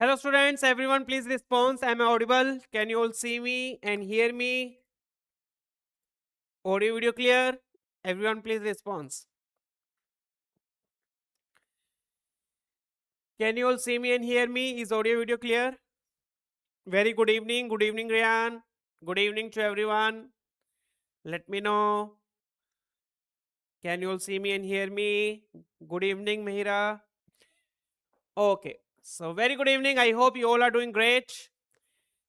Hello students, everyone please respond. Am I audible? Can you all see me and hear me? Audio video clear? Everyone please respond. Can you all see me and hear me? Is audio video clear? Very good evening. Good evening, Ryan. Good evening to everyone. Let me know. Can you all see me and hear me? Good evening, Mihira. Okay. So very good evening. I hope you all are doing great.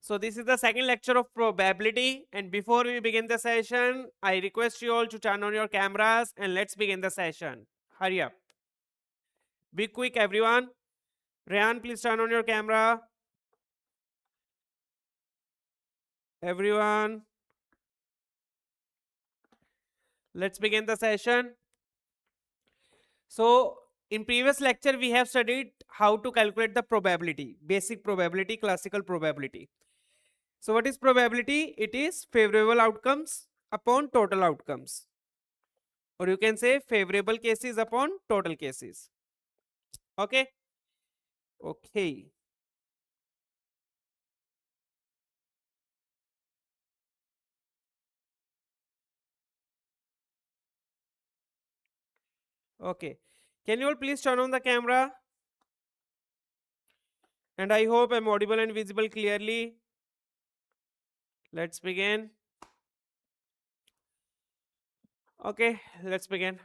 So this is the second lecture of probability, and before we begin the session, I request you all to turn on your cameras and let's begin the session. Hurry up. Be quick everyone. Ryan, please turn on your camera. Everyone. Let's begin the session. So in previous lecture we have studied how to calculate the probability, basic probability, classical probability. So what is probability? It is favorable outcomes upon total outcomes. Or you can say favorable cases upon total cases. Okay. Okay. Okay. Can you all please turn on the camera? And I hope I'm audible and visible clearly. Let's begin. Okay, let's begin.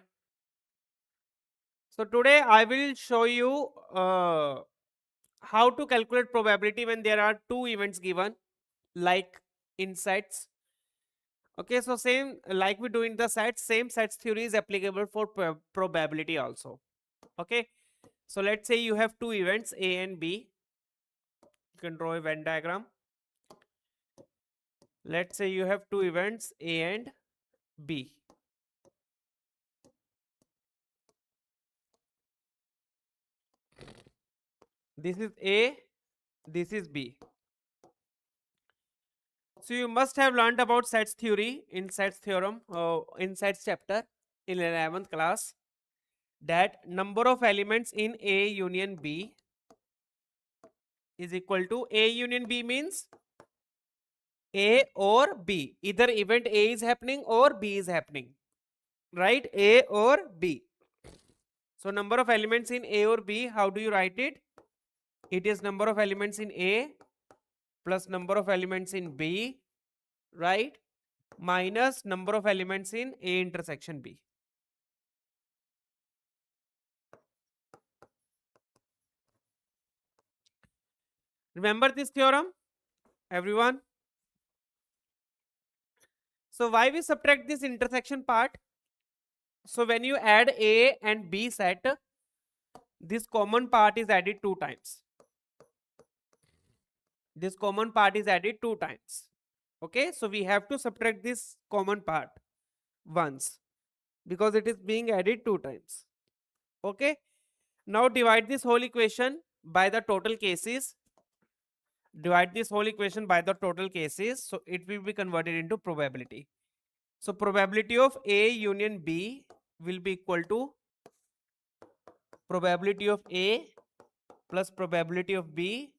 So today I will show you how to calculate probability when there are two events given, like in sets. Okay, so same like we do in the sets, same sets theory is applicable for probability also. Okay, so let's say you have two events A and B. You can draw a Venn diagram. Let's say you have two events A and B. This is A, this is B. So you must have learned about sets theory in sets theorem, in sets chapter in 11th class, that number of elements in A union B is equal to A union B means A or B. Either event A is happening or B is happening. Right? A or B. So number of elements in A or B, how do you write it? It is number of elements in A plus number of elements in B, right? Minus number of elements in A intersection B. Remember this theorem, everyone? So why we subtract this intersection part? So when you add A and B set, this common part is added two times. This common part is added two times. Okay, so we have to subtract this common part once because it is being added two times. Okay, now divide this whole equation by the total cases. Divide this whole equation by the total cases, so it will be converted into probability. So probability of A union B will be equal to probability of A plus probability of B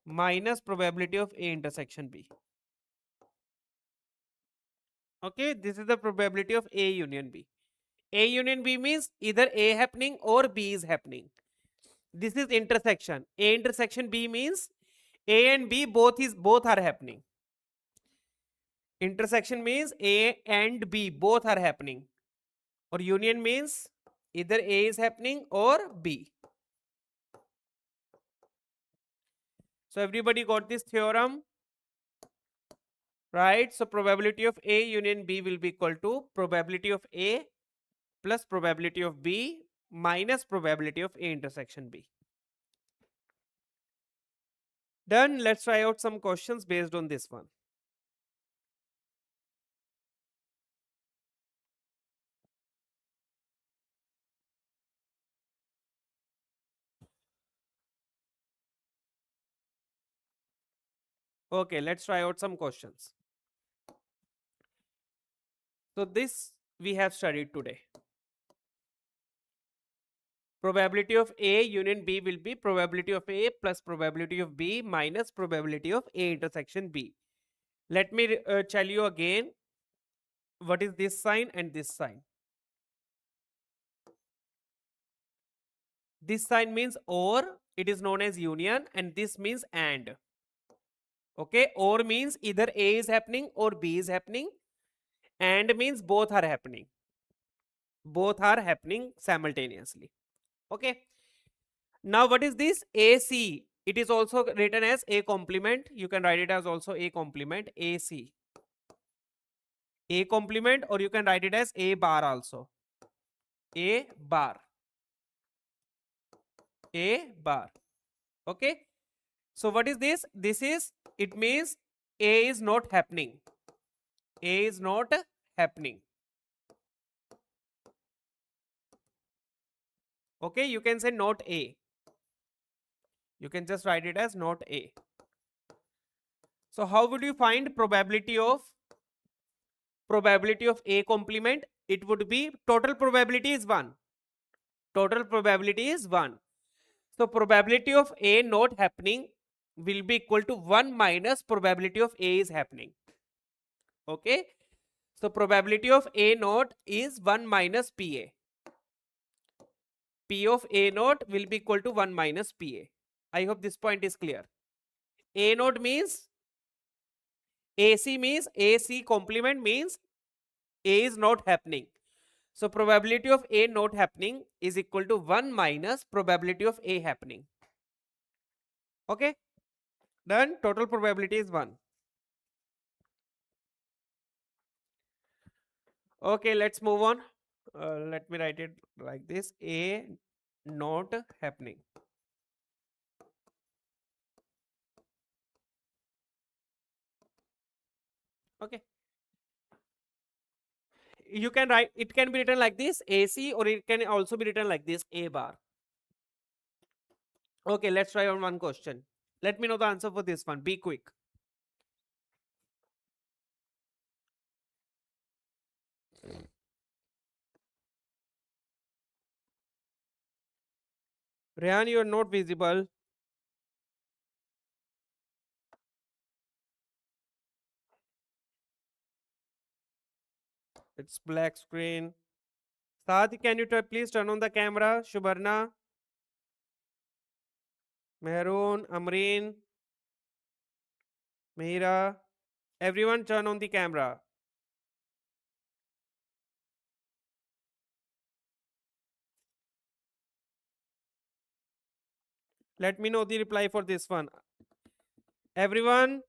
minus probability of A intersection B. Okay, this is the probability of A union B. A union B means either A happening or B is happening. This is intersection. A intersection B means A and B both are happening. Intersection means A and B both are happening. Or union means either A is happening or B. So everybody got this theorem, right? So probability of A union B will be equal to probability of A plus probability of B minus probability of A intersection B. Done. Let's try out some questions based on this one. Okay, let's try out some questions. So this we have studied today. Probability of A union B will be probability of A plus probability of B minus probability of A intersection B. Let me tell you again what is this sign and this sign. This sign means or, it is known as union, and this means and. Okay, or means either A is happening or B is happening, and means both are happening. Both are happening simultaneously. Okay. Now what is this AC? It is also written as A complement. You can write it as also A complement, AC. A complement, or you can write it as A bar also. A bar. A bar. Okay. So what is this? This is, it means A is not happening. A is not happening. Okay, you can say not A. You can just write it as not A. So how would you find probability of A complement? It would be total probability is 1. Total probability is 1. So probability of A not happening will be equal to 1 minus probability of A is happening. Okay. So probability of A naught is 1 minus PA. P of A naught will be equal to 1 minus PA. I hope this point is clear. A naught means AC, means AC complement means A is not happening. So probability of A not happening is equal to 1 minus probability of A happening. Okay. Then total probability is 1. Okay, let's move on. Let me write it like this. A not happening. Okay. You can write, it can be written like this AC, or it can also be written like this A bar. Okay, let's try on one question. Let me know the answer for this one. Be quick. Rehan, you are not visible. It's black screen. Saad, can you please turn on the camera? Shubarna, Mehrun, Amreen, Mira. Everyone turn on the camera. Let me know the reply for this one. Everyone,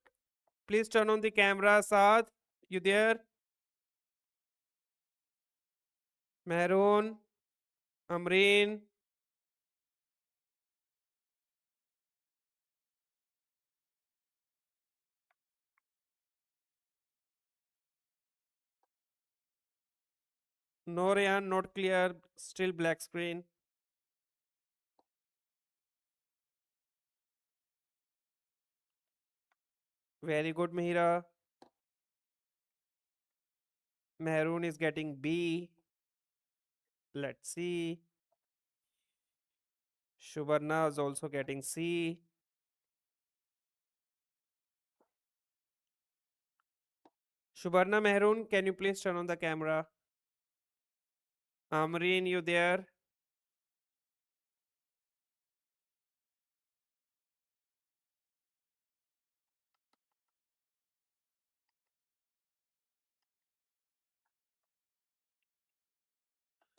please turn on the camera. Saad, you there? Mehrun, Amreen. No, Rehan, not clear. Still black screen. Very good, Mihira. Mehrun is getting B. Let's see. Shubarna is also getting C. Shubarna, Mehrun, can you please turn on the camera? Amreen, you there?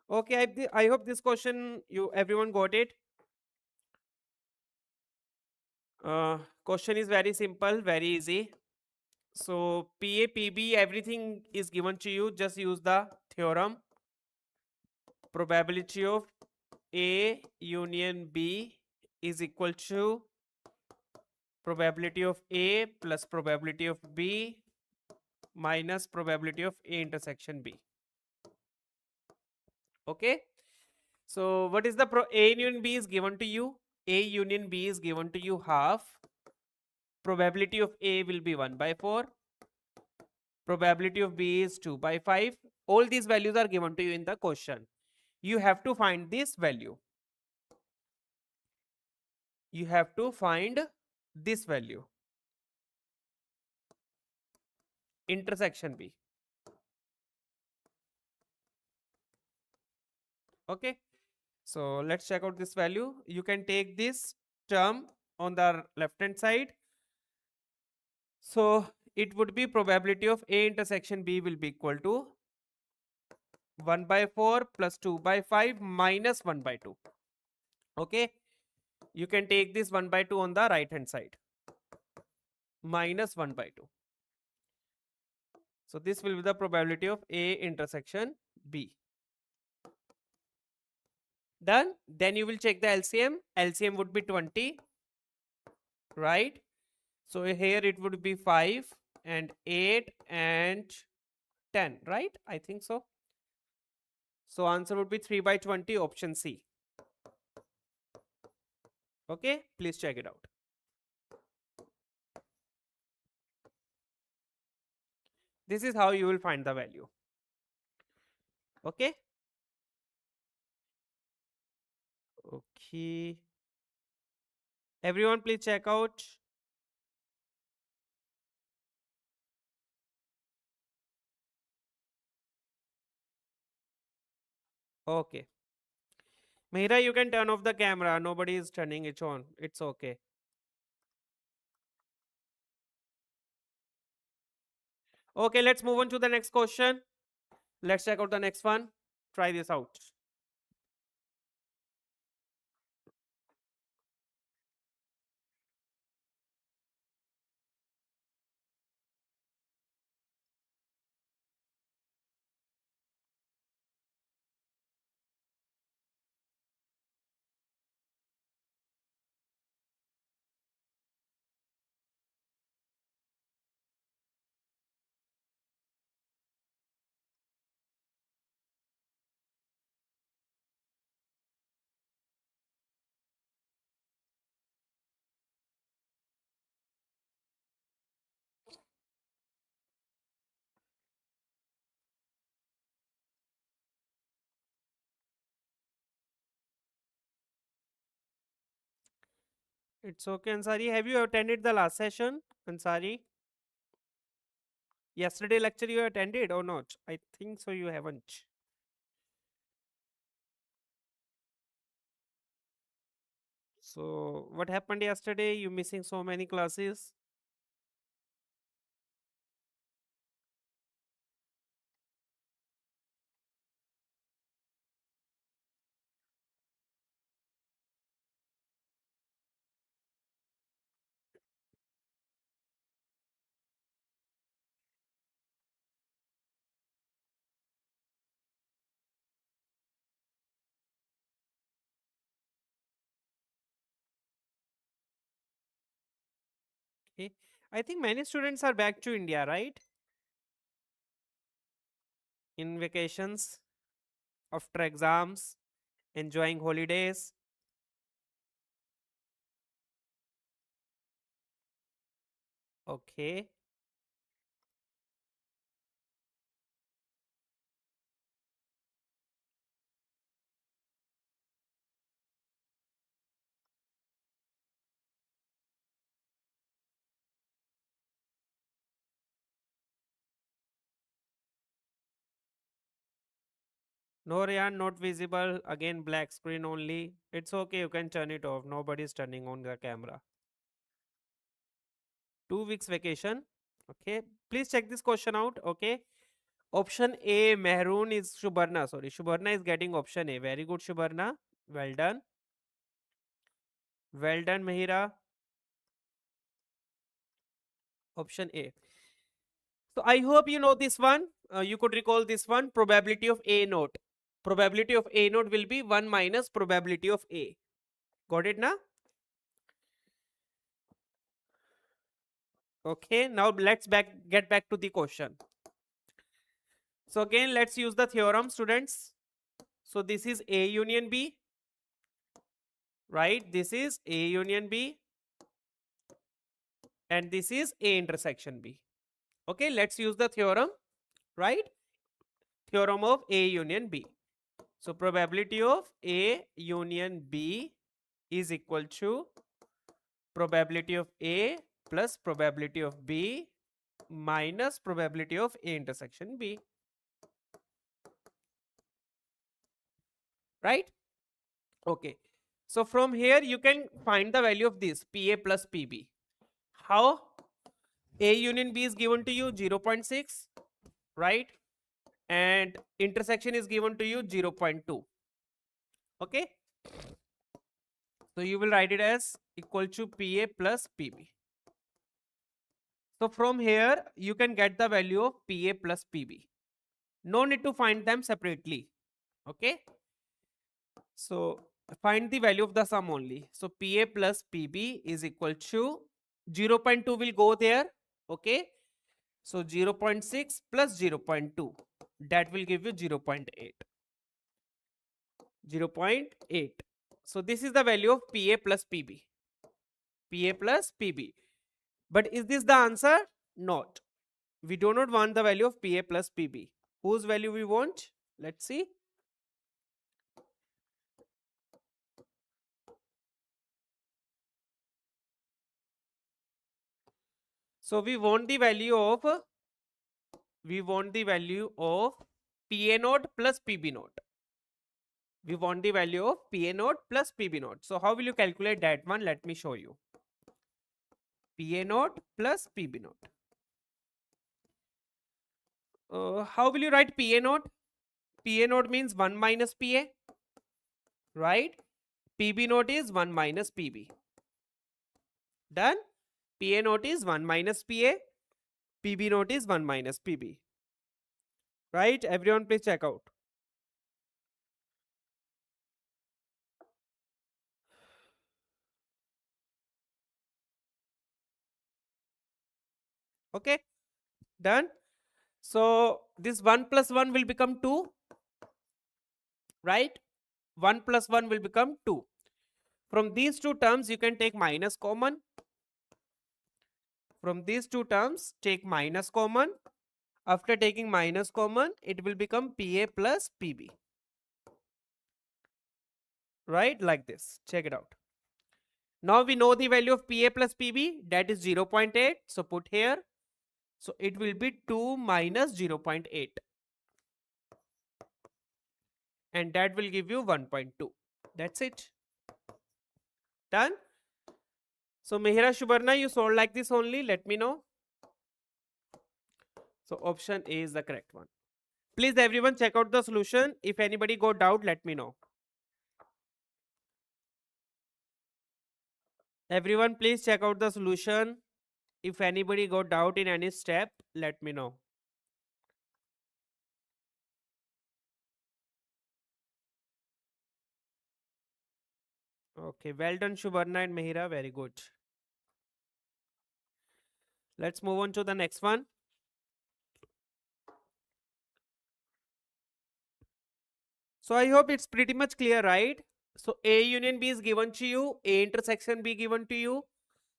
Okay, I hope this question you everyone got it. Question is very simple, very easy. So PA, PB, everything is given to you. Just use the theorem. Probability of A union B is equal to probability of A plus probability of B minus probability of A intersection B. Okay. So what is the A union B is given to you? A union B is given to you half. Probability of A will be 1 by 4. Probability of B is 2 by 5. All these values are given to you in the question. You have to find this value. you have to find this value, intersection B. Okay, so let's check out this value. You can take this term on the left hand side. So it would be probability of A intersection B will be equal to 1 by 4 plus 2 by 5 minus 1 by 2. Okay, you can take this 1 by 2 on the right hand side, minus 1 by 2. So this will be the probability of A intersection B. Done. Then you will check the LCM. LCM would be 20, right? So here it would be 5 and 8 and 10, right? I think so. So answer would be 3 by 20, option C. Okay, please check it out. This is how you will find the value. Okay. Okay. Everyone please check out. Okay. Mehra, you can turn off the camera. Nobody is turning it on. It's okay. Okay, let's move on to the next question. Let's check out the next one. Try this out. It's okay, Ansari. Have you attended the last session, Ansari? Yesterday lecture you attended or not? I think so you haven't. So what happened yesterday? You missing so many classes? Okay. I think many students are back to India, right? In vacations, after exams, enjoying holidays. Okay. No, Ryan, not visible. Again, black screen only. It's okay. You can turn it off. Nobody's turning on the camera. 2 weeks vacation. Okay. Please check this question out. Okay. Option A, Mehroon is Shubharna. Sorry, Shubharna is getting option A. Very good, Shubharna. Well done. Well done, Mahira. Option A. So I hope you know this one. You could recall this one. Probability of A naught. Probability of A naught will be 1 minus probability of A. Got it now? Okay. Now let's get back to the question. So again, let's use the theorem, students. So this is A union B, right? This is A union B, and this is A intersection B. Okay, let's use the theorem, right? Theorem of A union B. So probability of A union B is equal to probability of A plus probability of B minus probability of A intersection B. Right? Okay. So from here you can find the value of this PA plus PB. How? A union B is given to you 0.6, right? And intersection is given to you 0.2. Okay. So you will write it as equal to PA plus PB. So from here you can get the value of PA plus PB. No need to find them separately. Okay. So find the value of the sum only. So PA plus PB is equal to 0.2 will go there. Okay. So 0.6 plus 0.2, that will give you 0.8. 0.8. So this is the value of PA plus PB. PA plus PB. But is this the answer? Not. We do not want the value of PA plus PB. Whose value we want? Let's see. So we want the value of PA naught plus PB naught. We want the value of PA naught plus PB naught. So how will you calculate that one? Let me show you. PA naught plus PB naught. How will you write PA naught? PA naught means 1 minus PA, right? PB naught is 1 minus PB. Done? PA naught is 1 minus PA, PB naught is 1 minus PB. Right? Everyone please check out. Okay? Done? So this 1 plus 1 will become 2. Right? 1 plus 1 will become 2. From these two terms, you can take minus common. From these two terms, take minus common. After taking minus common, it will become PA plus PB. Right? Like this. Check it out. Now we know the value of PA plus PB, that is 0.8. So put here. So it will be 2 minus 0.8. And that will give you 1.2. That's it. Done? So Mihira Shubarna, you solved like this only. Let me know. So option A is the correct one. Please everyone check out the solution. If anybody got doubt, let me know. Everyone please check out the solution. If anybody got doubt in any step, let me know. Okay, well done Shubarna and Mihira, very good. Let's move on to the next one. So I hope it's pretty much clear, right? So A union B is given to you, A intersection B given to you.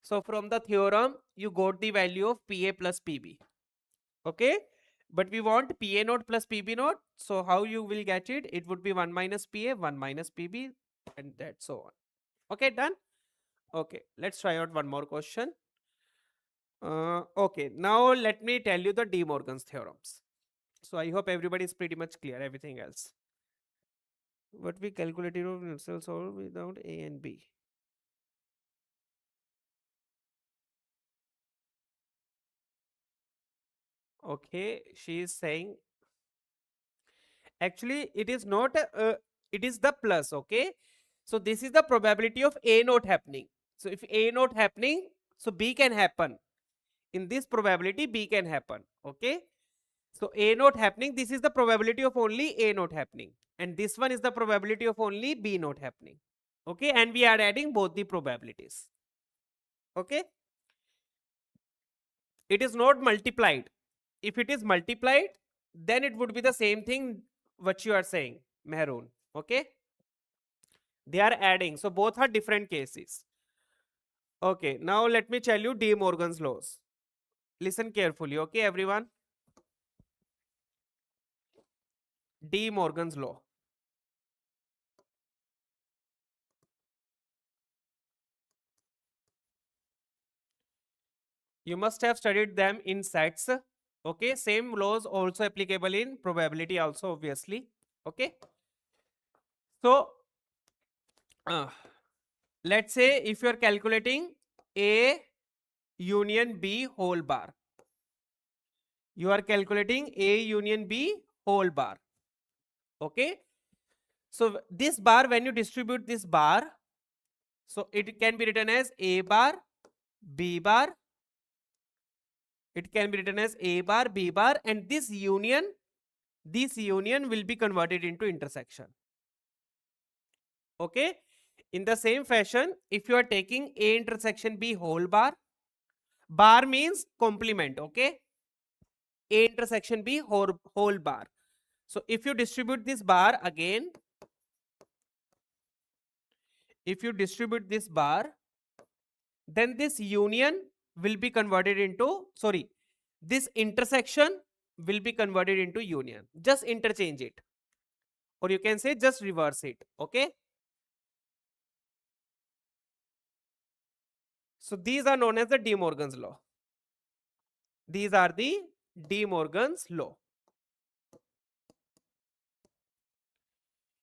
So from the theorem, you got the value of PA plus PB. Okay? But we want PA naught plus PB naught. So how you will get it? It would be 1 minus PA, 1 minus PB, and that so on. Okay, done? Okay, let's try out one more question. Okay, now let me tell you the De Morgan's theorems. So I hope everybody is pretty much clear, everything else. What we calculated of universal solve without A and B. Okay, she is saying actually it is not it is the plus. Okay, so this is the probability of A not happening. So if A not happening, so B can happen. In this probability B can happen. Okay, so A not happening, this is the probability of only A not happening, and this one is the probability of only B not happening. Okay, and we are adding both the probabilities. Okay, it is not multiplied. If it is multiplied, then it would be the same thing what you are saying, Mehroon. Okay, they are adding, so both are different cases. Okay, now let me tell you De Morgan's laws. Listen carefully. Okay, everyone. De Morgan's law. You must have studied them in sets. Okay, same laws also applicable in probability also, obviously. Okay, so uh, let's say if you are calculating A union B whole bar, you are calculating A union B whole bar. Okay, so this bar, when you distribute this bar, so it can be written as A bar, B bar. It can be written as A bar, B bar, and this union will be converted into intersection. Okay, in the same fashion, if you are taking A intersection B whole bar, bar means complement. Okay, A intersection B whole bar. So if you distribute this bar again, if you distribute this bar, then this union will be converted into, sorry, this intersection will be converted into union. Just interchange it, or you can say just reverse it. Okay, so these are known as the De Morgan's law. These are the De Morgan's law.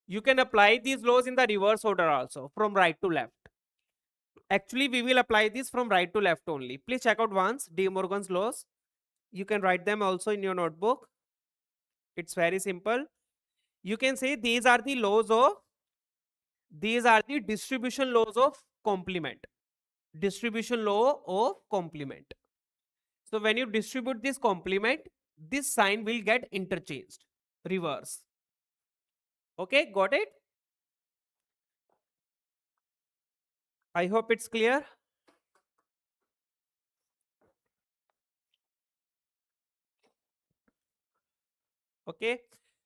You can apply these laws in the reverse order also, from right to left. Actually, we will apply this from right to left only. Please check out once De Morgan's laws. You can write them also in your notebook. It's very simple. You can say these are the laws of, these are the distribution laws of complement. Distribution law of complement. So when you distribute this complement, this sign will get interchanged, reverse. Okay, got it? I hope it's clear. Okay,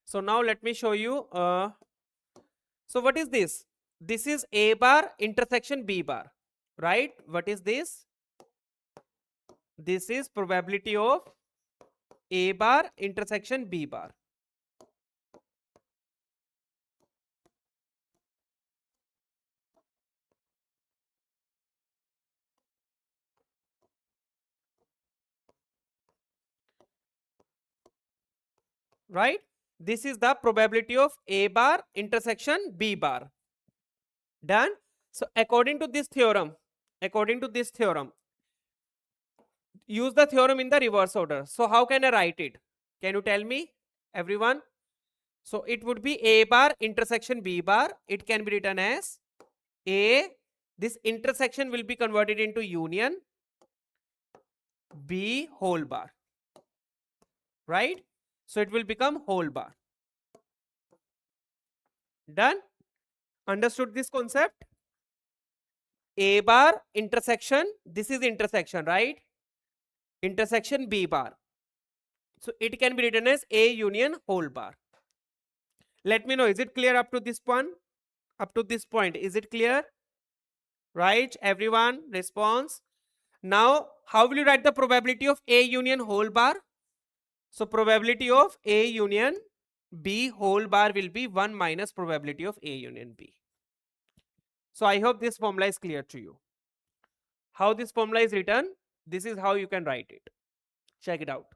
so now let me show you. So what is this? This is A bar intersection B bar, right? What is this? This is probability of A bar intersection B bar. Right? This is the probability of A bar intersection B bar. Done? So according to this theorem, use the theorem in the reverse order. So how can I write it? Can you tell me, everyone? So it would be A bar intersection B bar. It can be written as A, this intersection will be converted into union, B whole bar. Right? So it will become whole bar. Done? Understood this concept? A bar intersection, this is intersection, right? Intersection B bar. So it can be written as A union whole bar. Let me know, is it clear up to this point? Up to this point, is it clear? Right? Everyone, response. Now, how will you write the probability of A union whole bar? So probability of A union B whole bar will be 1 minus probability of A union B. So I hope this formula is clear to you. How this formula is written, this is how you can write it. Check it out.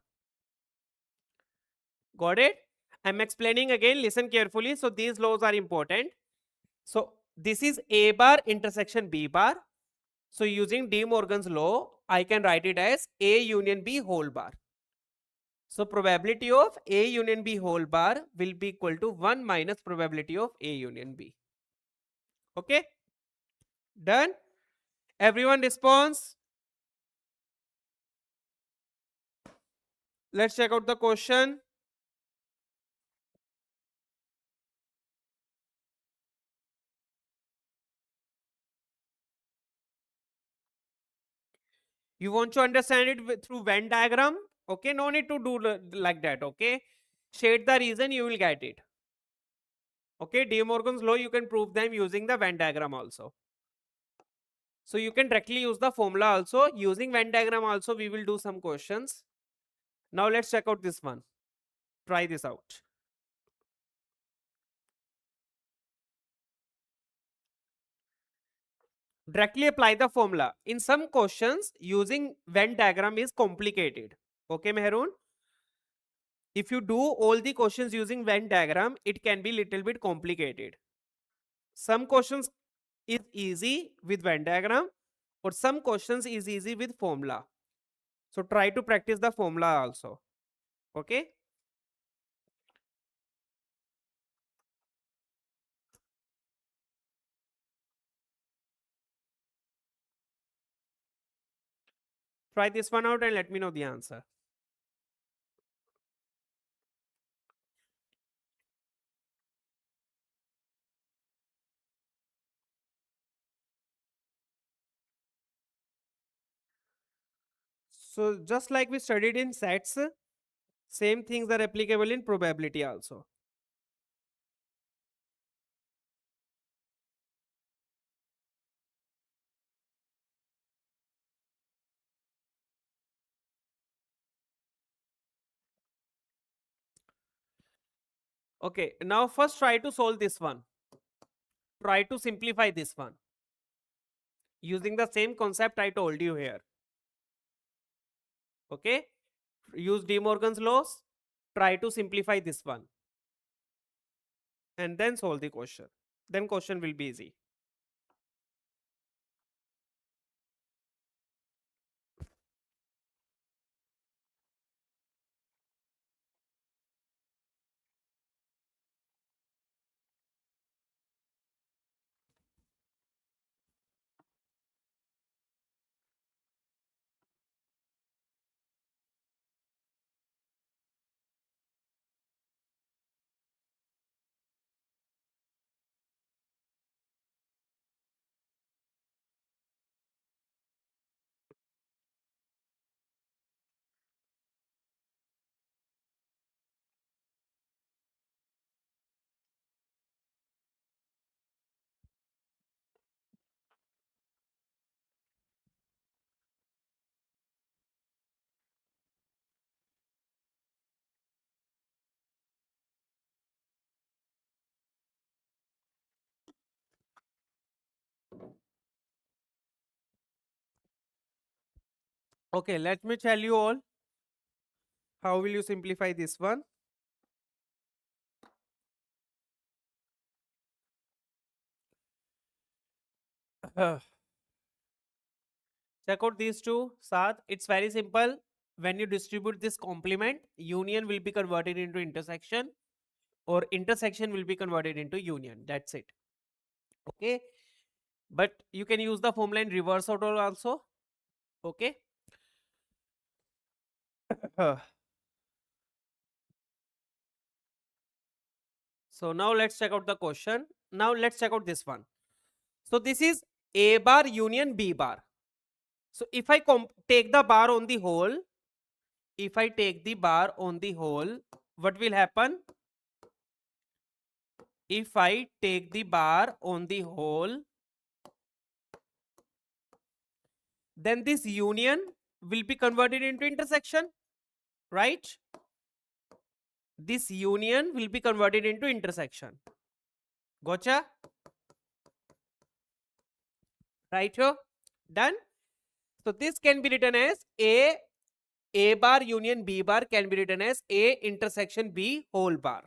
Got it? I'm explaining again, listen carefully. So these laws are important. So this is A bar intersection B bar. So using De Morgan's law, I can write it as A union B whole bar. So probability of A union B whole bar will be equal to 1 minus probability of A union B. Okay? Done? Everyone response? Let's check out the question. You want to understand it through Venn diagram? Okay, no need to do like that. Okay, shade the reason, you will get it. Okay, De Morgan's law, you can prove them using the Venn diagram also. So you can directly use the formula also. Using Venn diagram also, we will do some questions. Now let's check out this one. Try this out. Directly apply the formula. In some questions, using Venn diagram is complicated. Okay, Mehrun? If you do all the questions using Venn diagram, it can be little bit complicated. Some questions is easy with Venn diagram, or some questions is easy with formula. So try to practice the formula also. Okay? Try this one out and let me know the answer. So just like we studied in sets, same things are applicable in probability also. Okay, now first try to solve this one. Try to simplify this one using the same concept I told you here. Okay, use De Morgan's laws. Try to simplify this one and then solve the question. Then question will be easy. Okay, let me tell you all how will you simplify this one. Check out these two, Saad. It's very simple. When you distribute this complement, union will be converted into intersection, or intersection will be converted into union. That's it. Okay. But you can use the formula in reverse order also. Okay. So now let's check out the question. Now let's check out this one. So this is A bar union B bar. So if I take the bar on the whole, if I take the bar on the whole, what will happen? If I take the bar on the whole, then this union will be converted into intersection, right? This union will be converted into intersection. Gotcha? Right here? Done? So this can be written as A bar union B bar can be written as A intersection B whole bar.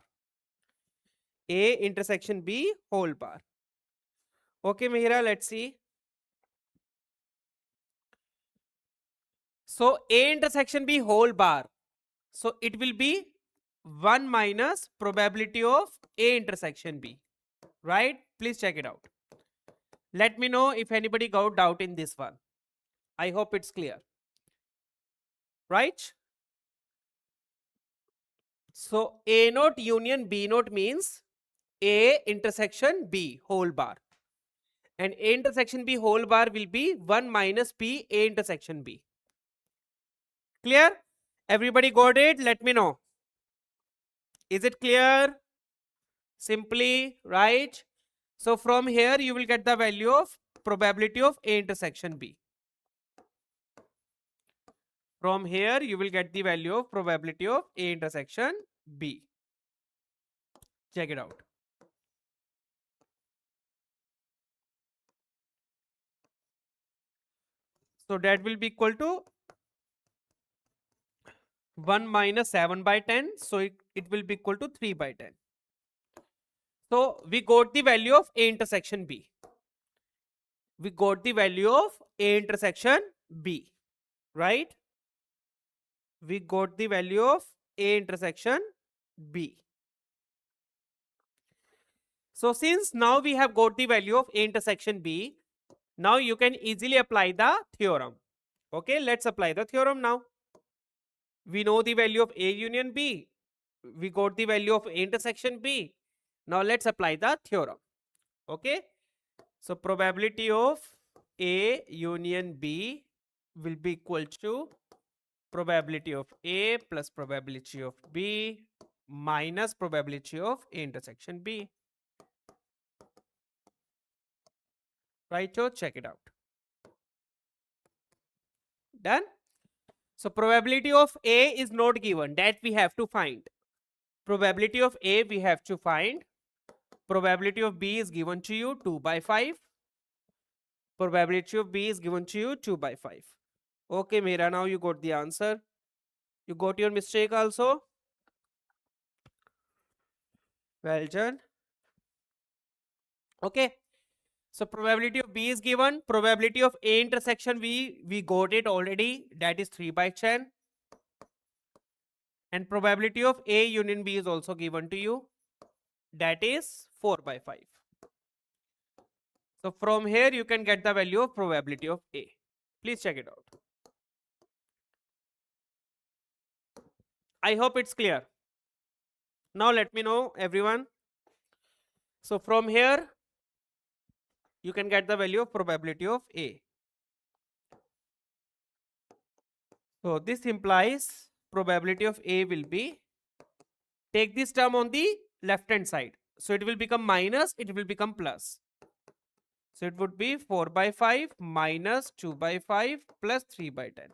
A intersection B whole bar. Okay, Mihira, let's see. So A intersection B whole bar. So it will be 1 minus probability of A intersection B. Right? Please check it out. Let me know if anybody got doubt in this one. I hope it's clear. Right? So A naught union B naught means A intersection B whole bar. And A intersection B whole bar will be 1 minus P A intersection B. Clear? Everybody got it? Let me know. Is it clear? Simply, right? So from here you will get the value of probability of A intersection B. From here you will get the value of probability of A intersection B. Check it out. So that will be equal to 1 minus 7 by 10. So it will be equal to 3 by 10. So we got the value of A intersection B. We got the value of A intersection B, right? We got the value of A intersection B. So since now we have got the value of A intersection B, now you can easily apply the theorem. Okay, let's apply the theorem now. We know the value of A union B. We got the value of A intersection B. Now let's apply the theorem. Okay, so probability of A union B will be equal to probability of A plus probability of B minus probability of A intersection B. Right, so check it out. Done. So probability of A is not given, that we have to find. Probability of A we have to find. Probability of B is given to you 2 by 5. Probability of B is given to you 2 by 5. Okay, Mira, now you got the answer. You got your mistake also. Well done. Okay. So probability of B is given. Probability of A intersection we got it already. That is 3 by 10. And probability of A union B is also given to you. That is 4 by 5. So from here you can get the value of probability of A. Please check it out. I hope it's clear. Now let me know everyone. So from here you can get the value of probability of A. So this implies probability of A will be, take this term on the left hand side. So it will become minus, it will become plus. So it would be 4 by 5 minus 2 by 5 plus 3 by 10.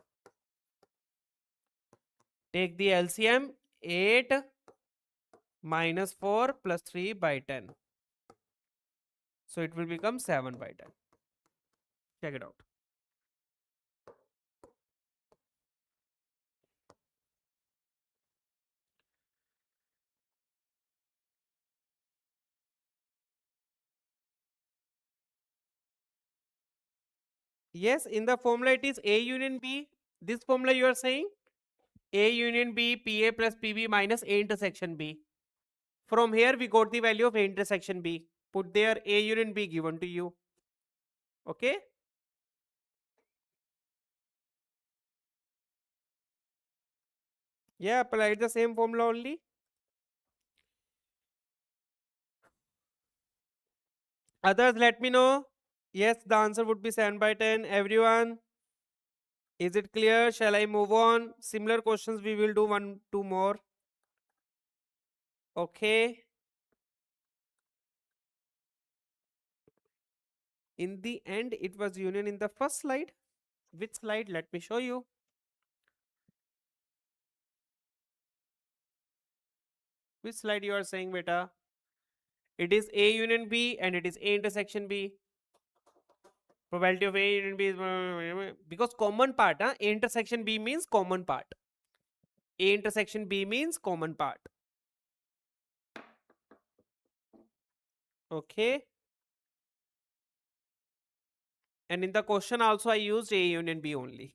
Take the LCM, 8 minus 4 plus 3 by 10. So it will become 7 by 10. Check it out. Yes, in the formula it is A union B. This formula you are saying A union B, PA plus PB minus A intersection B. From here we got the value of A intersection B. Put there A union B given to you. Okay. Yeah, applied the same formula only. Others, let me know. Yes, the answer would be 7 by 10. Everyone, is it clear? Shall I move on? Similar questions we will do 1, 2 more. Okay. In the end, it was union in the first slide. Which slide? Let me show you. Which slide you are saying, beta? It is A union B and it is A intersection B. Probability of A union B is because common part, huh? A intersection B means common part. A intersection B means common part. Okay. And in the question also I used A union B only.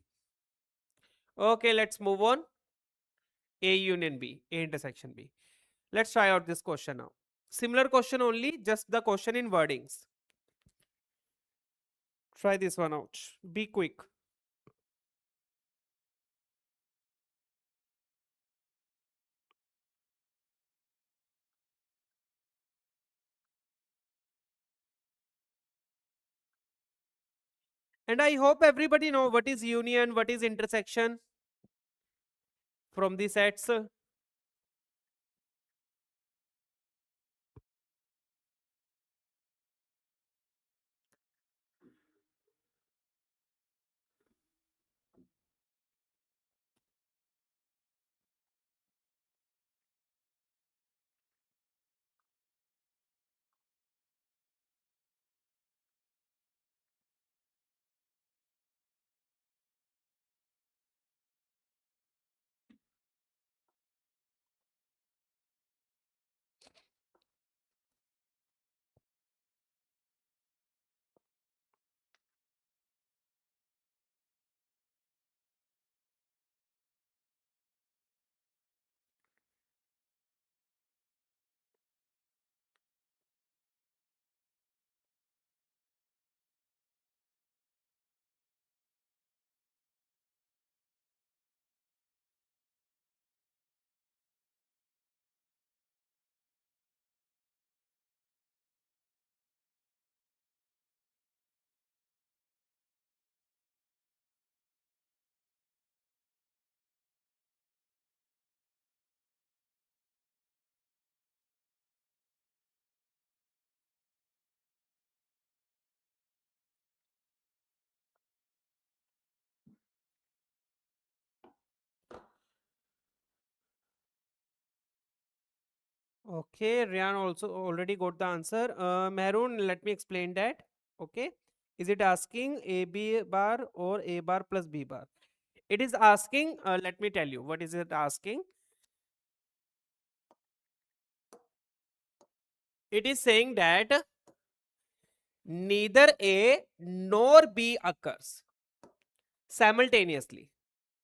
Okay, let's move on. A union B, A intersection B. Let's try out this question now. Similar question only, just the question in wordings. Try this one out. Be quick. And I hope everybody know what is union, what is intersection from the sets. Okay, Ryan also already got the answer. Mehrun, let me explain that. Okay. Is it asking A B bar or A bar plus B bar? It is asking, let me tell you, what is it asking? It is saying that neither A nor B occurs simultaneously.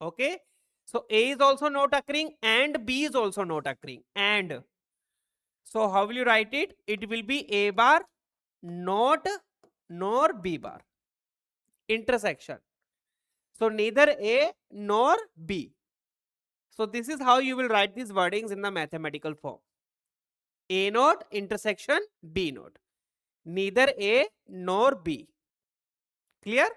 Okay. So A is also not occurring and B is also not occurring. And so how will you write it? It will be A bar not nor B bar. Intersection. So neither A nor B. So this is how you will write these wordings in the mathematical form. A naught intersection B naught. Neither A nor B. Clear?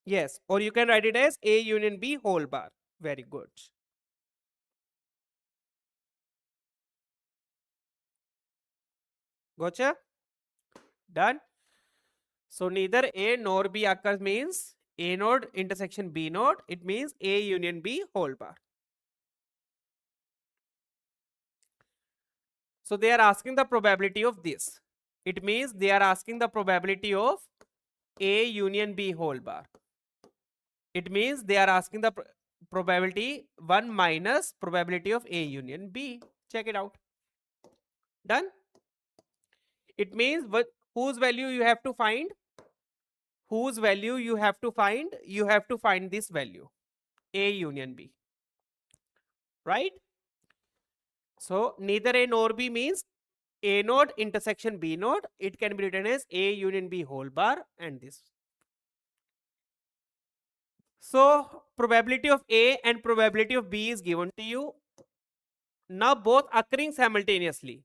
Yes. Or you can write it as A union B whole bar. Very good. Gotcha? Done? So neither A nor B occurs means A node intersection B node. It means A union B whole bar. So they are asking the probability of this. It means they are asking the probability of A union B whole bar. It means they are asking the probability 1 minus probability of A union B. Check it out. Done? It means what, whose value you have to find? Whose value you have to find? You have to find this value. A union B. Right? So neither A nor B means A node intersection B node. It can be written as A union B whole bar and this. So probability of A and probability of B is given to you. Now both occurring simultaneously.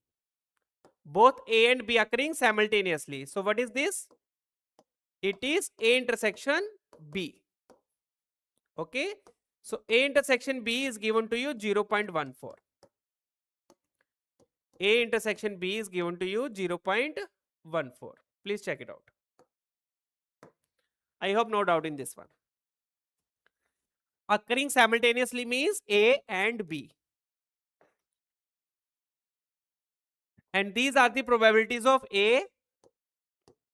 Both A and B occurring simultaneously. So what is this? It is A intersection B. Okay. So A intersection B is given to you 0.14. A intersection B is given to you 0.14. Please check it out. I hope no doubt in this one. Occurring simultaneously means A and B. And these are the probabilities of A.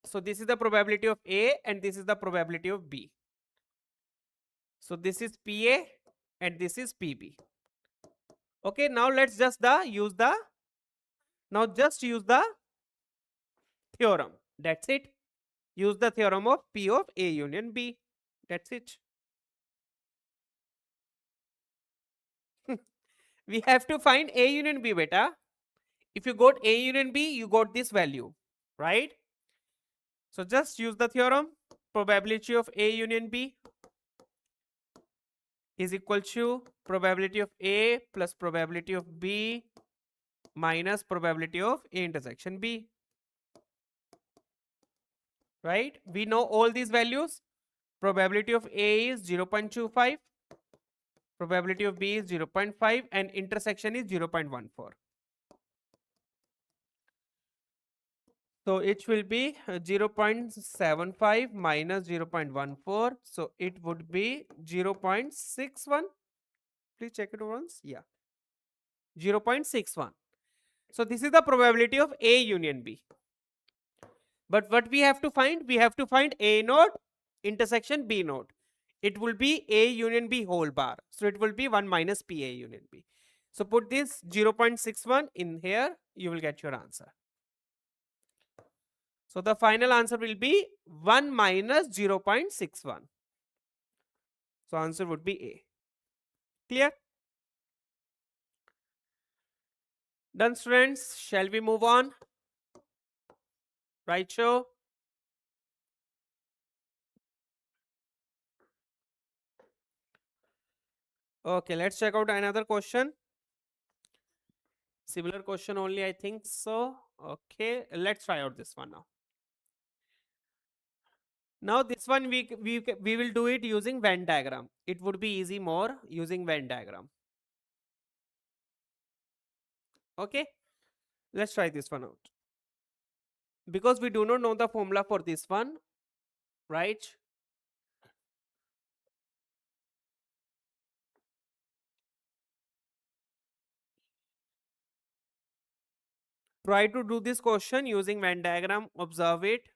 So this is the probability of A and this is the probability of B. So this is PA and this is PB. Okay, now let's just use the theorem. That's it. Use the theorem of P of A union B. That's it. We have to find A union B, beta. If you got A union B, you got this value, right? So just use the theorem. Probability of A union B is equal to probability of A plus probability of B minus probability of A intersection B. Right? We know all these values. Probability of A is 0.25. Probability of B is 0.5 and intersection is 0.14. So it will be 0.75 minus 0.14. So it would be 0.61. Please check it once. Yeah. 0.61. So this is the probability of A union B. But what we have to find? We have to find A node intersection B node. It will be A union B whole bar. So it will be 1 minus PA union B. So put this 0.61 in here. You will get your answer. So the final answer will be 1 minus 0.61. So answer would be A. Clear? Done, students. Shall we move on? Right, show? Okay, let's check out another question. Similar question only, I think so. Okay, let's try out this one now. Now this one we will do it using Venn diagram. It would be easy more using Venn diagram. Okay, let's try this one out. Because we do not know the formula for this one, right? Try to do this question using Venn diagram. Observe it.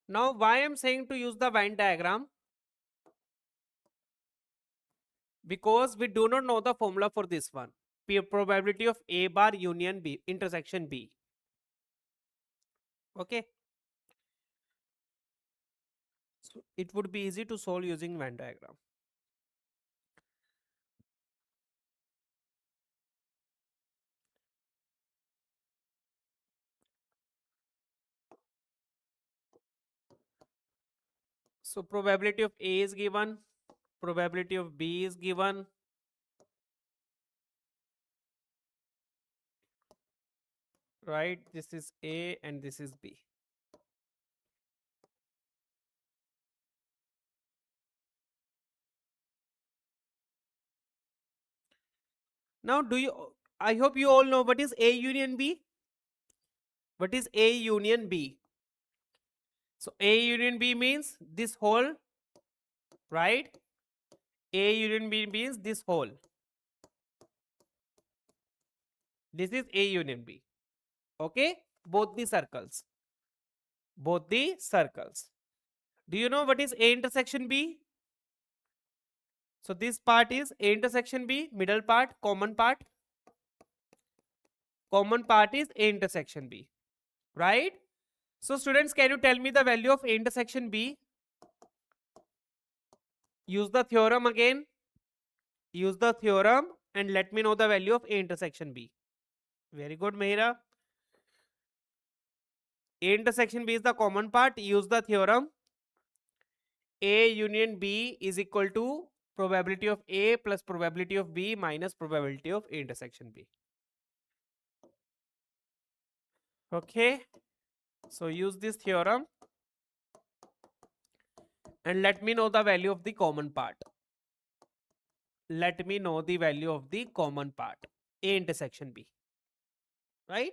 Now, why I'm saying to use the Venn diagram? Because we do not know the formula for this one. Probability of A bar union B intersection B. Okay. So it would be easy to solve using Venn diagram. So probability of A is given, probability of B is given, right? This is A and this is B. Now, I hope you all know what is A union B. What is A union B? So A union B means this whole, right? A union B means this whole. This is A union B. Okay? Both the circles. Both the circles. Do you know what is A intersection B? So this part is A intersection B, middle part, common part. Common part is A intersection B, right? So students, can you tell me the value of A intersection B? Use the theorem again. Use the theorem and let me know the value of A intersection B. Very good, Mehira. A intersection B is the common part. Use the theorem. A union B is equal to probability of A plus probability of B minus probability of A intersection B. Okay. So use this theorem and let me know the value of the common part. Let me know the value of the common part. A intersection B. Right?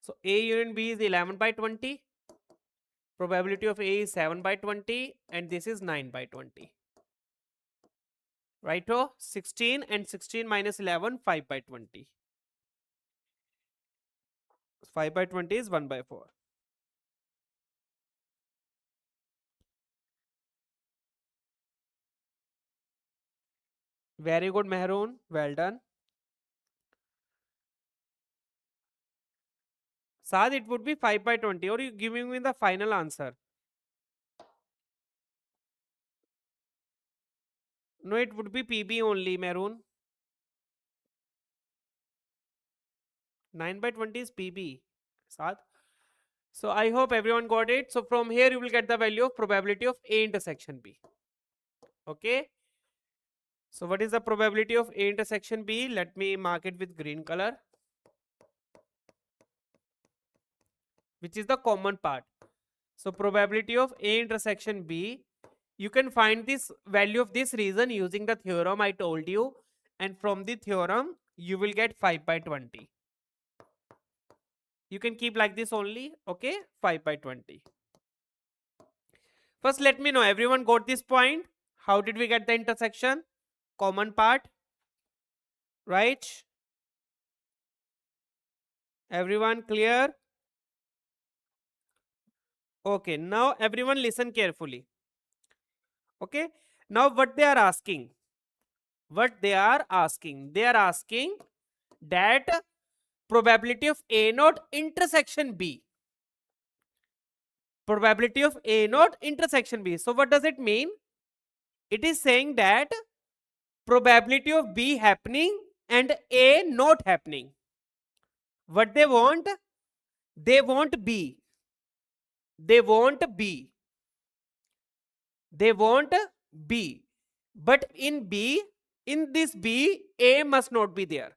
So A union B is 11 by 20. Probability of A is 7 by 20 and this is 9 by 20. Right? 16 and 16 minus 11, 5 by 20. 5 by 20 is 1 by 4. Very good, Mehroon. Well done. Saad, it would be 5 by 20 or you giving me the final answer? No, it would be PB only, Mehroon. 9 by 20 is PB. Saad. So I hope everyone got it. So from here you will get the value of probability of A intersection B. Okay. So what is the probability of A intersection B? Let me mark it with green color, which is the common part. So probability of A intersection B, you can find this value of this reason using the theorem I told you, and from the theorem you will get 5 by 20. You can keep like this only, okay? 5 by 20. First let me know, everyone got this point? How did we get the intersection? Common part, right? Everyone clear? Okay, now everyone listen carefully. Okay, now what they are asking, What they are asking? They are asking that probability of A naught intersection B. Probability of A naught intersection B. So what does it mean? It is saying that probability of B happening and A not happening. What they want? They want B. They want B. They want B. But in B, in this B, A must not be there.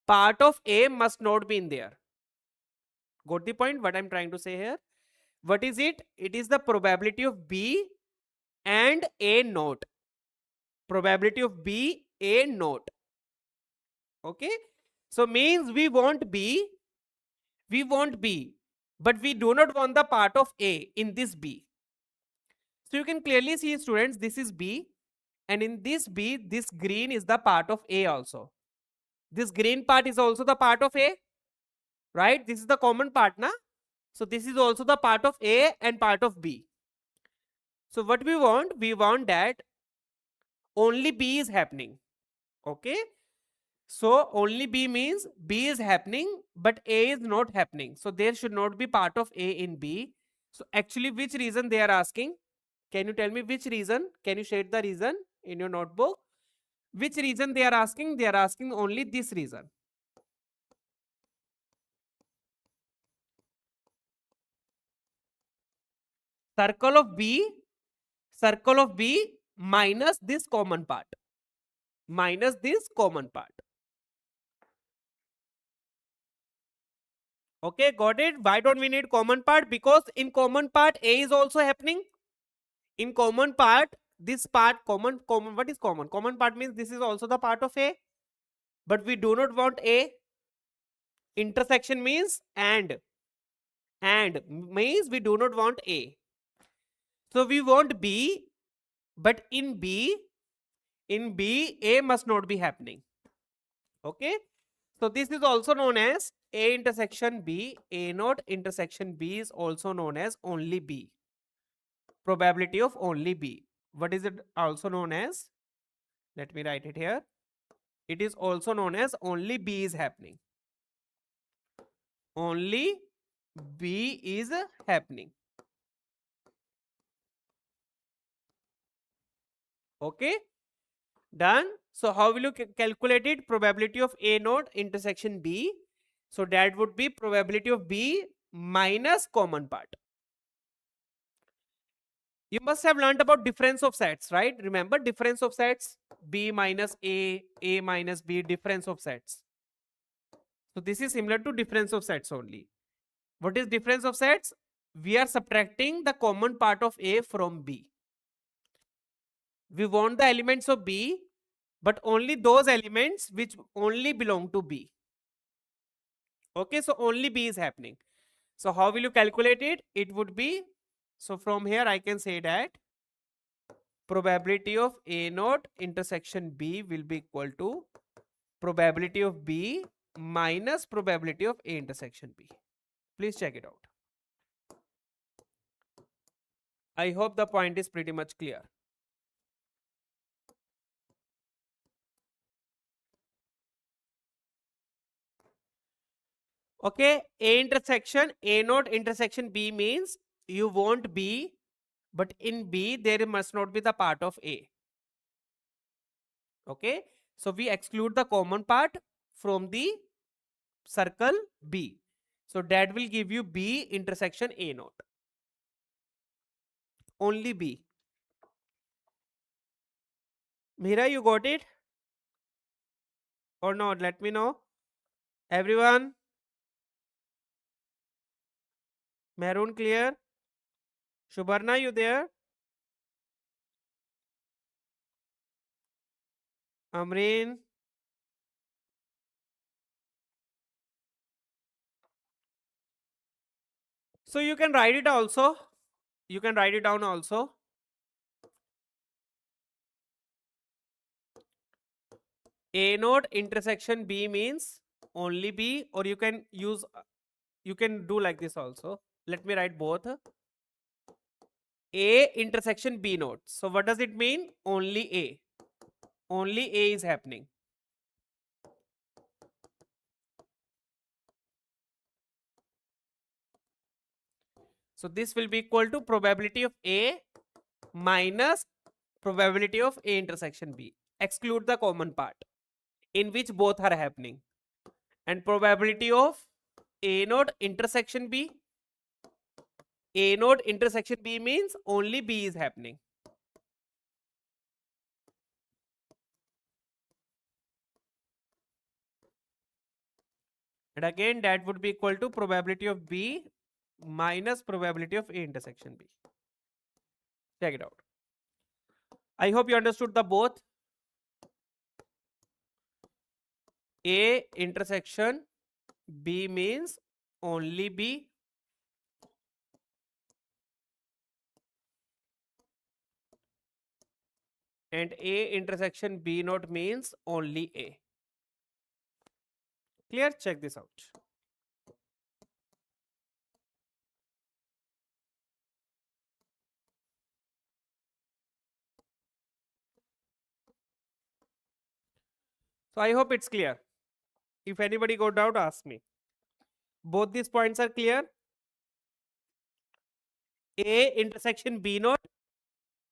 Part of A must not be in there. Got the point? What I'm trying to say here? What is it? It is the probability of B and A not. Probability of B, A not. Okay? So means we want B, but we do not want the part of A in this B. So you can clearly see, students, this is B, and in this B, this green is the part of A also. This green part is also the part of A, right? This is the common part, na? So this is also the part of A and part of B. So what we want that only B is happening. Okay? So only B means B is happening, but A is not happening. So there should not be part of A in B. So actually, which reason they are asking? Can you tell me which reason? Can you shade the reason in your notebook? Which reason they are asking? They are asking only this reason. Circle of B minus this common part. Minus this common part. Okay, got it? Why don't we need common part? Because in common part, A is also happening. In common part, this part, common, what is common? Common part means this is also the part of A. But we do not want A. Intersection means and. And means we do not want A. So we want B, but in B, A must not be happening. Okay? So this is also known as A intersection B. A naught intersection B is also known as only B. Probability of only B. What is it also known as? Let me write it here. It is also known as only B is happening. Only B is happening. Okay? Done. So how will you calculate it? Probability of A naught intersection B. So that would be probability of B minus common part. You must have learned about difference of sets, right? Remember difference of sets? B minus A minus B, difference of sets. So this is similar to difference of sets only. What is difference of sets? We are subtracting the common part of A from B. We want the elements of B, but only those elements which only belong to B. Okay, so only B is happening. So how will you calculate it? It would be, so from here I can say that probability of A naught intersection B will be equal to probability of B minus probability of A intersection B. Please check it out. I hope the point is pretty much clear. Okay, A naught intersection B means you want B, but in B there must not be the part of A. Okay, so we exclude the common part from the circle B. So that will give you B intersection A naught. Only B. Mira, you got it? Or not? Let me know. Everyone? Maroon clear? Shubharna, you there? Amreen? So you can write it also. You can write it down also. A naught intersection B means only B, or you can use, you can do like this also. Let me write both. A intersection B naught. So what does it mean? Only A. only A is happening. So this will be equal to probability of A minus probability of A intersection B. Exclude the common part in which both are happening. And probability of A node intersection B. A node intersection B means only B is happening. And again that would be equal to probability of B minus probability of A intersection B. Check it out. I hope you understood the both. A intersection B means only B. And A intersection B node means only A. Clear? Check this out. So I hope it's clear. If anybody got doubt, ask me. Both these points are clear. A intersection B node.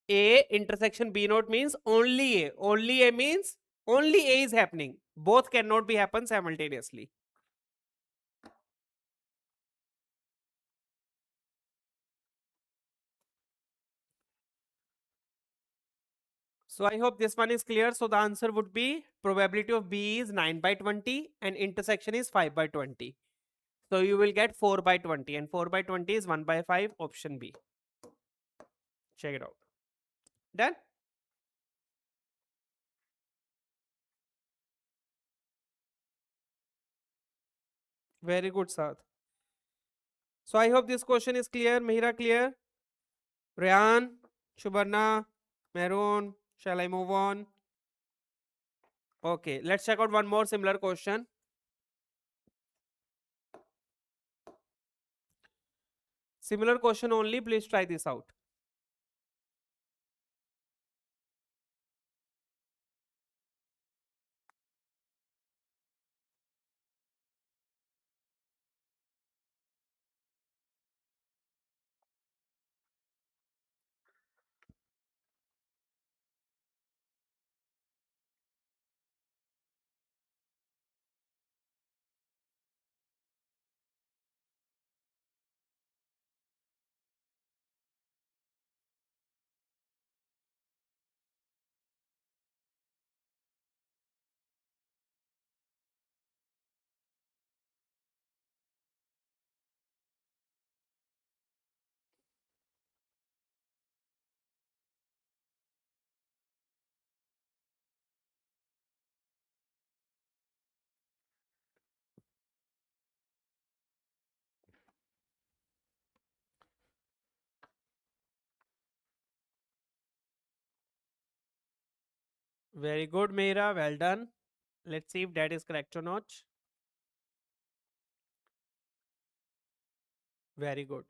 A intersection B node means only A. Only A means only A is happening. Both cannot be happen simultaneously. So I hope this one is clear. So the answer would be probability of B is 9/20 and intersection is 5/20. So you will get 4/20 and 4/20 is 1/5, option B. Check it out. Done? Very good, Saad. So I hope this question is clear. Mihira clear? Ryan, Shubarna, Meron, shall I move on? Okay, let's check out one more similar question. Similar question only, please try this out. Very good, Mihira, well done. Let's see if that is correct or not. Very good.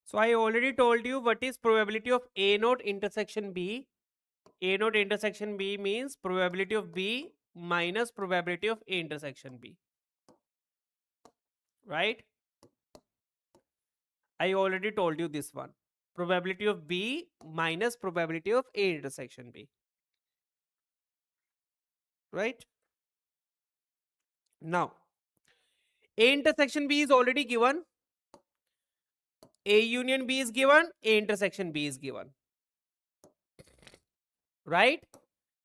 So I already told you what is probability of A node intersection B. A node intersection B means probability of B minus probability of A intersection B. Right? I already told you this one. Probability of B minus probability of A intersection B. Right? Now, A intersection B is already given. A union B is given. A intersection B is given. Right?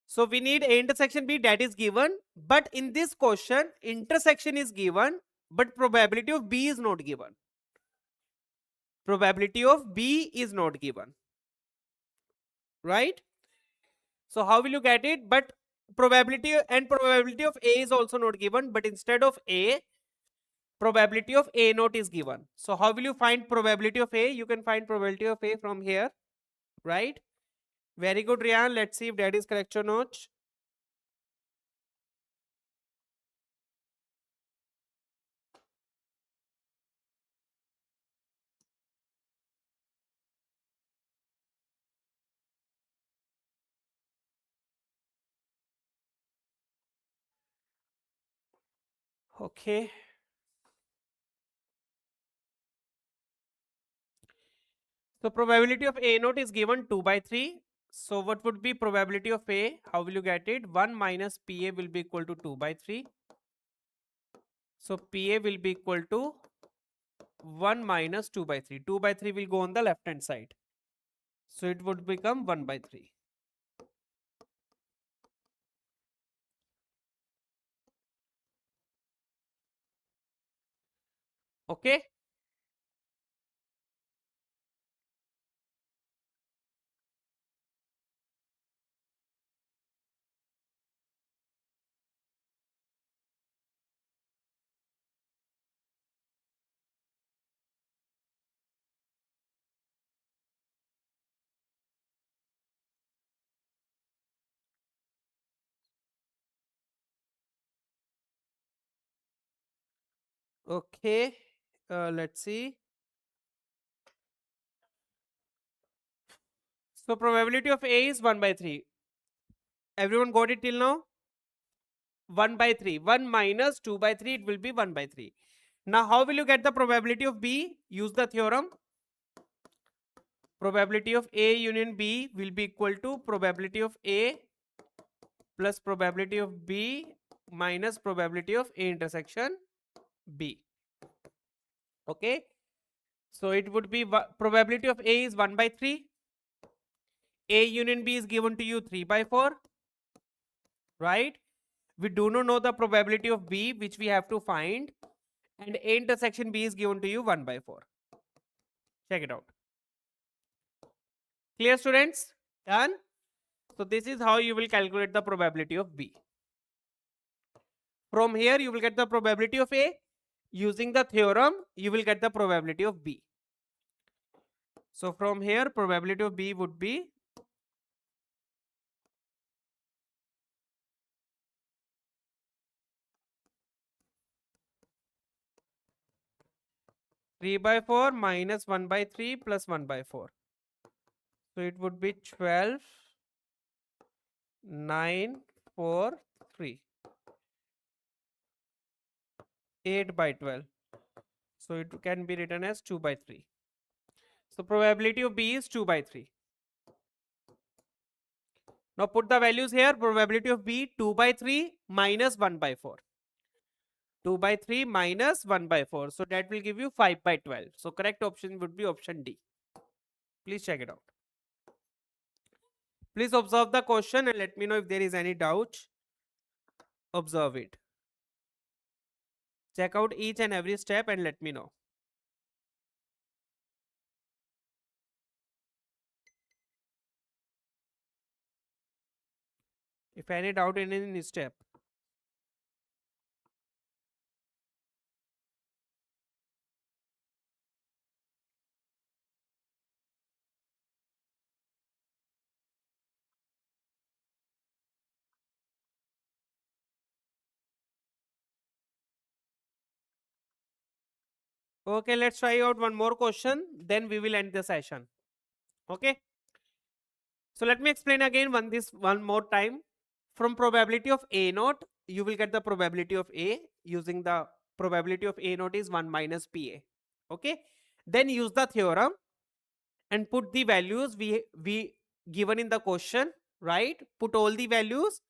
So we need A intersection B, that is given. But in this question, intersection is given, but probability of B is not given. Probability of B is not given. Right? So how will you get it? But probability of A is also not given, but instead of A, probability of A naught is given. So how will you find probability of A? You can find probability of A from here, right? Very good, Rian. Let's see if that is correct or not. Okay. So probability of A naught is given 2 by 3. So what would be probability of A? How will you get it? 1 minus PA will be equal to 2 by 3. So PA will be equal to 1 minus 2 by 3. 2 by 3 will go on the left hand side. So it would become 1 by 3. Okay. Okay. Let's see. So probability of A is 1 by 3. Everyone got it till now? 1 by 3. 1 minus 2 by 3, it will be 1 by 3. Now how will you get the probability of B? Use the theorem. Probability of A union B will be equal to probability of A plus probability of B minus probability of A intersection B. Okay. So it would be probability of A is 1 by 3. A union B is given to you 3 by 4. Right? We do not know the probability of B, which we have to find. And A intersection B is given to you 1 by 4. Check it out. Clear, students? Done? So this is how you will calculate the probability of B. From here, you will get the probability of A. Using the theorem, you will get the probability of B. So from here, probability of B would be 3 by 4 minus 1 by 3 plus 1 by 4. So it would be 12, 9, 4, 3. 8 by 12. So it can be written as 2 by 3. So probability of B is 2 by 3. Now put the values here. Probability of B 2 by 3 minus 1 by 4. 2 by 3 minus 1 by 4. So that will give you 5 by 12. So correct option would be option D. Please check it out. Please observe the question and let me know if there is any doubt. Observe it. Check out each and every step and let me know. If any doubt in any step. Okay, let's try out one more question. Then we will end the session. Okay. So let me explain again one more time. From probability of A naught, you will get the probability of A using the probability of A naught is 1 minus PA. Okay. Then use the theorem. and put the values we given in the question, right? Put all the values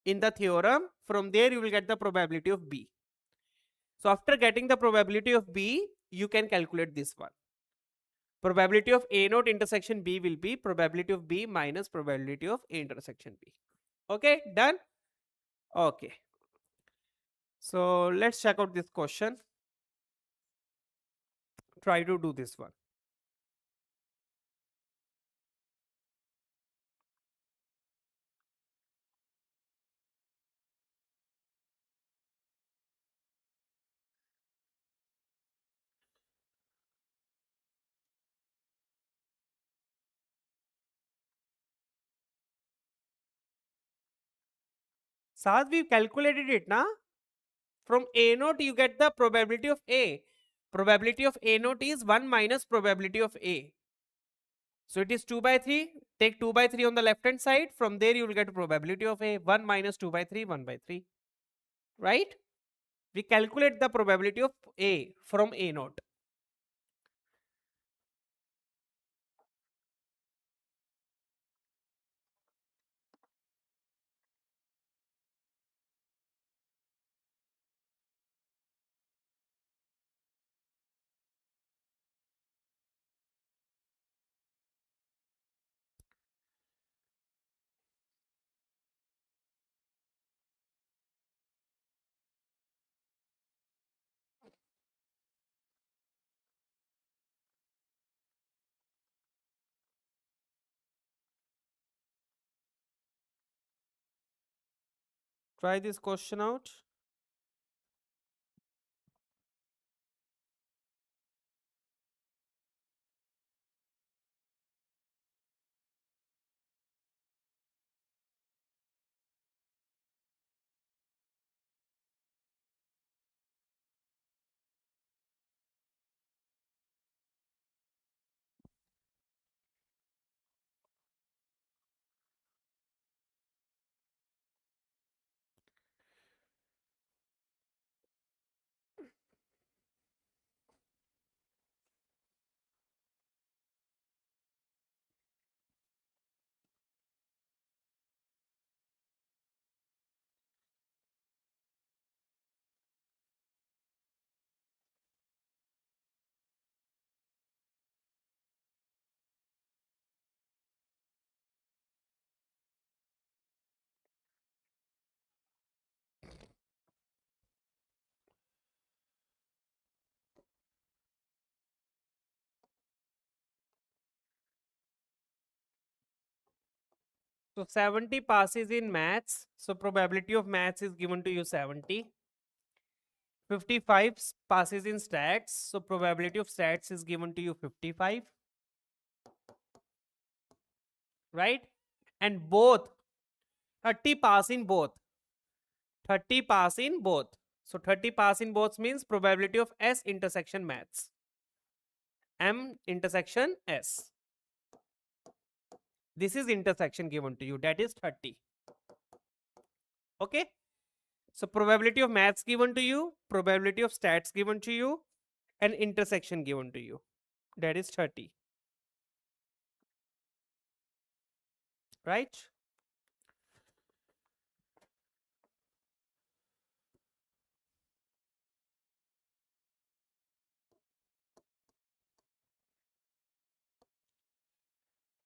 in the theorem. From there you will get the probability of B. So after getting the probability of B, you can calculate this one. Probability of A naught intersection B will be probability of B minus probability of A intersection B. Okay, done? Okay. So let's check out this question. Try to do this one. Sahaj, we calculated it, na? From A naught you get the probability of A. Probability of A naught is 1 minus probability of A. So it is 2 by 3. Take 2 by 3 on the left hand side. From there you will get probability of A. 1 minus 2 by 3, 1 by 3. Right? We calculate the probability of A from A naught. Try this question out. So 70 passes in maths. So probability of maths is given to you 70. 55 passes in stats. So probability of stats is given to you 55. Right? And both 30 pass in both. 30 pass in both. So 30 pass in both means probability of S intersection maths. M intersection S. This is intersection given to you, that is 30. Okay. So probability of maths given to you, probability of stats given to you, and intersection given to you, that is 30. Right?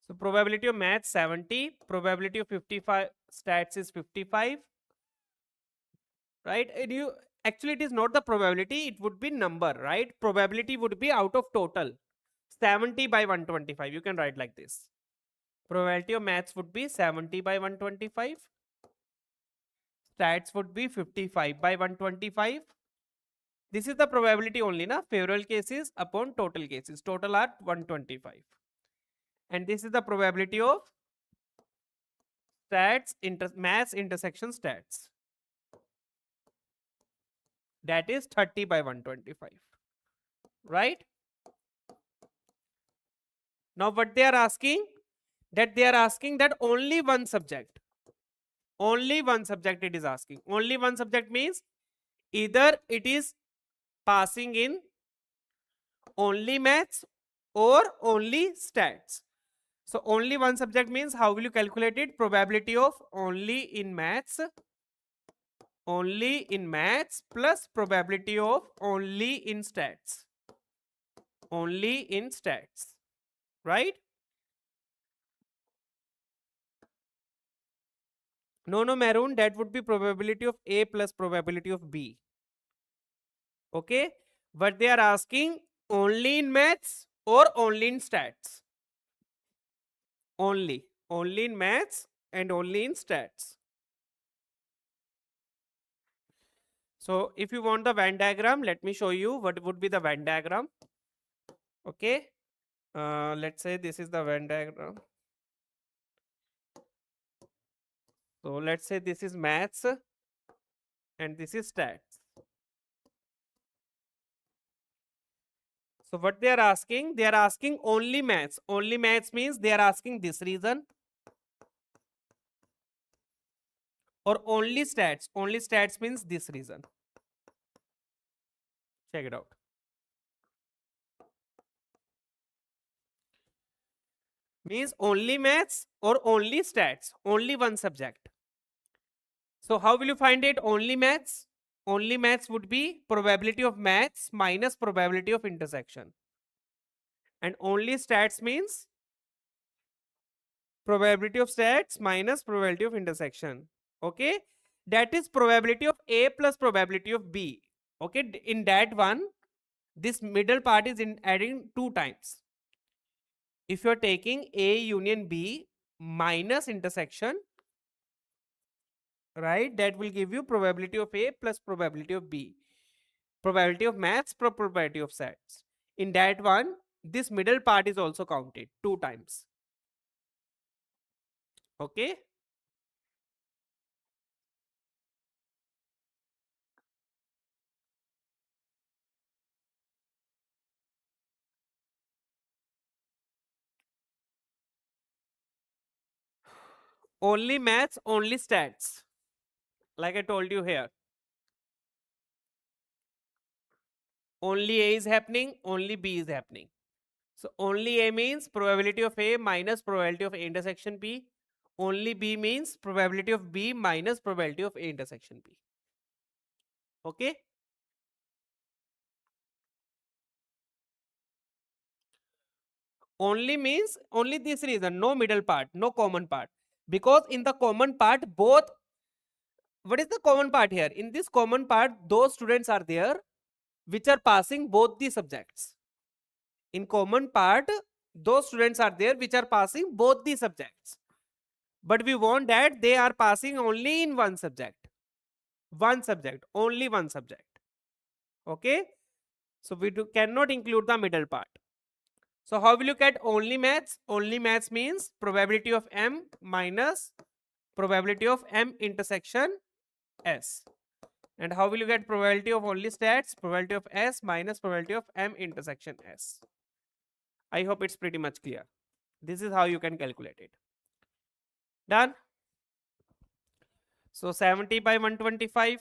So probability of maths 70, probability of 55 stats is 55. Right? And you actually, it is not the probability, it would be number, right? Probability would be out of total 70 by 125. You can write like this. Probability of maths would be 70 by 125. Stats would be 55 by 125. This is the probability only, na? Favorable cases upon total cases. Total are 125. And this is the probability of stats maths intersection stats. That is 30 by 125. Right? Now what they are asking? That they are asking that only one subject. Only one subject it is asking. Only one subject means either it is passing in only maths or only stats. So only one subject means how will you calculate it? Probability of only in maths plus probability of only in stats. Only in stats, right? No, Maroon, that would be probability of A plus probability of B. Okay, but they are asking only in maths or only in stats. Only in maths and only in stats. So if you want the Venn diagram, let me show you what would be the Venn diagram. Okay, let's say this is the Venn diagram. So let's say this is maths and this is stats. So what they are asking only maths. Only maths means they are asking this reason. Or only stats. Only stats means this reason. Check it out. Means only maths or only stats. Only one subject. So how will you find it? Only maths. Only maths would be probability of maths minus probability of intersection. And only stats means probability of stats minus probability of intersection. Okay, that is probability of A plus probability of B. Okay, in that one, this middle part is in adding 2 times. If you are taking A union B minus intersection, right, that will give you probability of A plus probability of B. Probability of maths plus probability of stats. In that one, this middle part is also counted 2 times. Okay. Only maths, only stats. Like I told you here. Only A is happening, only B is happening. So only A means probability of A minus probability of A intersection B. Only B means probability of B minus probability of A intersection B. Okay. Only means only this reason, no middle part, no common part. Because in the common part, both, what is the common part here? In this common part, those students are there which are passing both the subjects. In common part, those students are there which are passing both the subjects. But we want that they are passing only in one subject. One subject, only one subject. Okay. So we cannot include the middle part. So how will you get only maths? Only maths means probability of M minus probability of M intersection S. And how will you get probability of only stats? Probability of S minus probability of M intersection S. I hope it's pretty much clear. This is how you can calculate it. Done? So 70 by 125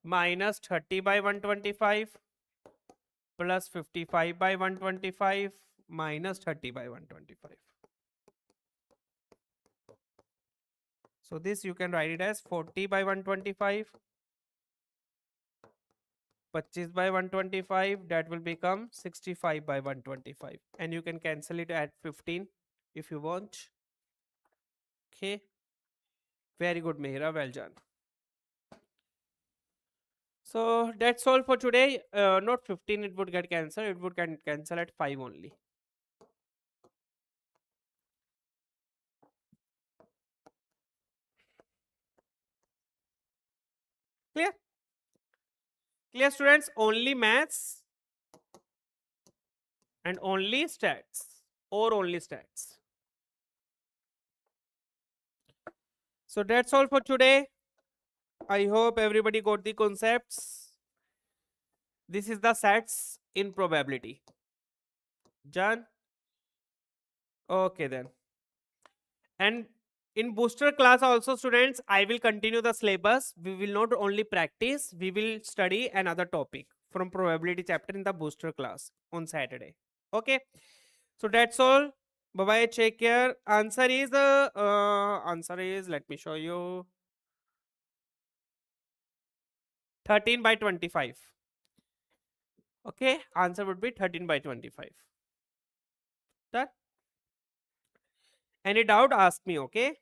minus 30 by 125 plus 55 by 125 minus 30 by 125. So this you can write it as 40 by 125, 25 by 125, that will become 65 by 125. And you can cancel it at 15 if you want. Okay. Very good, Mehra. Well done. So that's all for today. Not 15, it would get cancelled. It would cancel at 5 only. Clear? Clear, students? Only maths and only stats or only stats. So that's all for today. I hope everybody got the concepts. This is the sets in probability. Done? Okay then. And in booster class also, students, I will continue the syllabus. We will not only practice, we will study another topic from probability chapter in the booster class on Saturday. Okay, so that's all. Bye bye. Take care. Answer is, let me show you, 13 by 25. Okay, answer would be 13 by 25. Done. Any doubt? Ask me. Okay,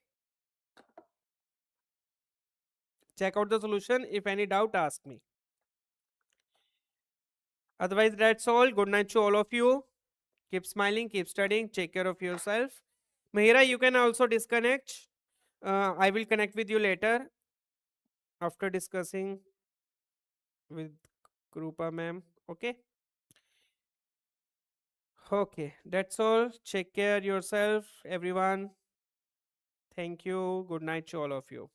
check out the solution. If any doubt, ask me. Otherwise, that's all. Good night to all of you. Keep smiling, keep studying, take care of yourself. Mahira, you can also disconnect. I will connect with you later after discussing with Krupa ma'am. Okay. Okay, that's all. Take care yourself, everyone. Thank you. Good night to all of you.